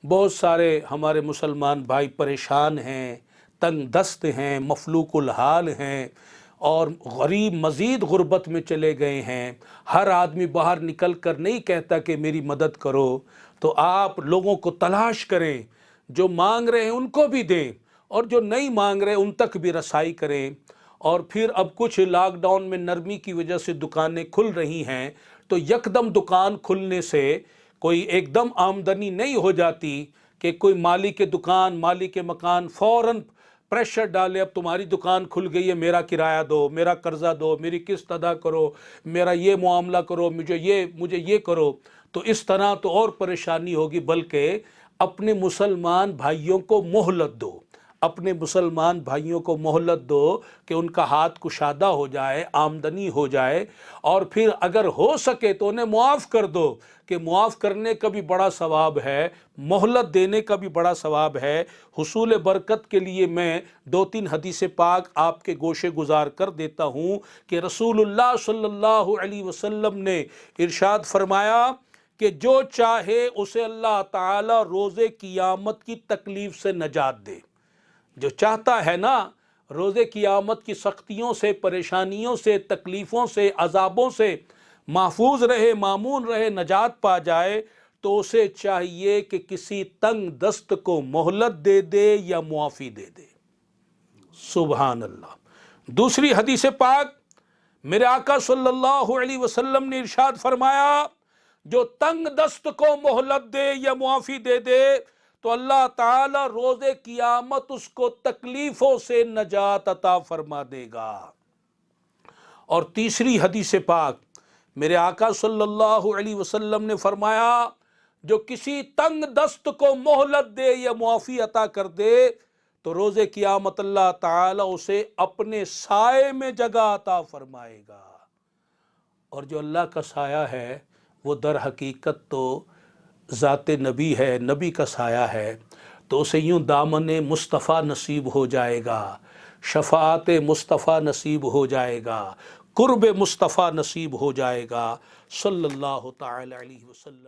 بہت سارے ہمارے مسلمان بھائی پریشان ہیں، تنگ دست ہیں، مفلوق الحال ہیں اور غریب مزید غربت میں چلے گئے ہیں۔ ہر آدمی باہر نکل کر نہیں کہتا کہ میری مدد کرو، تو آپ لوگوں کو تلاش کریں، جو مانگ رہے ہیں ان کو بھی دیں اور جو نہیں مانگ رہے ان تک بھی رسائی کریں۔ اور پھر اب کچھ لاک ڈاؤن میں نرمی کی وجہ سے دکانیں کھل رہی ہیں، تو یکدم دکان کھلنے سے کوئی ایک دم آمدنی نہیں ہو جاتی کہ کوئی مالک دکان، مالک مکان فوراً پریشر ڈالے، اب تمہاری دکان کھل گئی ہے، میرا کرایہ دو، میرا قرضہ دو، میری قسط ادا کرو، میرا یہ معاملہ کرو، مجھے یہ کرو۔ تو اس طرح تو اور پریشانی ہوگی، بلکہ اپنے مسلمان بھائیوں کو مہلت دو، اپنے مسلمان بھائیوں کو مہلت دو کہ ان کا ہاتھ کشادہ ہو جائے، آمدنی ہو جائے، اور پھر اگر ہو سکے تو انہیں معاف کر دو، کہ معاف کرنے کا بھی بڑا ثواب ہے، مہلت دینے کا بھی بڑا ثواب ہے۔ حصول برکت کے لیے میں 2-3 حدیث پاک آپ کے گوشے گزار کر دیتا ہوں کہ رسول اللہ صلی اللہ علیہ وسلم نے ارشاد فرمایا کہ جو چاہے اسے اللہ تعالی روز قیامت کی تکلیف سے نجات دے۔ جو چاہتا ہے نا روز قیامت کی سختیوں سے، پریشانیوں سے، تکلیفوں سے، عذابوں سے محفوظ رہے، مامون رہے، نجات پا جائے، تو اسے چاہیے کہ کسی تنگ دست کو مہلت دے دے یا معافی دے دے۔ سبحان اللہ۔ دوسری حدیث پاک میرے آقا صلی اللہ علیہ وسلم نے ارشاد فرمایا، جو تنگ دست کو مہلت دے یا معافی دے دے تو اللہ تعالی روز قیامت اس کو تکلیفوں سے نجات عطا فرما دے گا۔ اور تیسری حدیث پاک میرے آقا صلی اللہ علیہ وسلم نے فرمایا، جو کسی تنگ دست کو مہلت دے یا معافی عطا کر دے تو روز قیامت اللہ تعالی اسے اپنے سائے میں جگہ عطا فرمائے گا۔ اور جو اللہ کا سایہ ہے وہ در حقیقت تو ذات نبی ہے، نبی کا سایہ ہے، تو اسے یوں دامن مصطفیٰ نصیب ہو جائے گا، شفاعت مصطفیٰ نصیب ہو جائے گا، قرب مصطفیٰ نصیب ہو جائے گا، صلی اللہ تعالی علیہ وسلم۔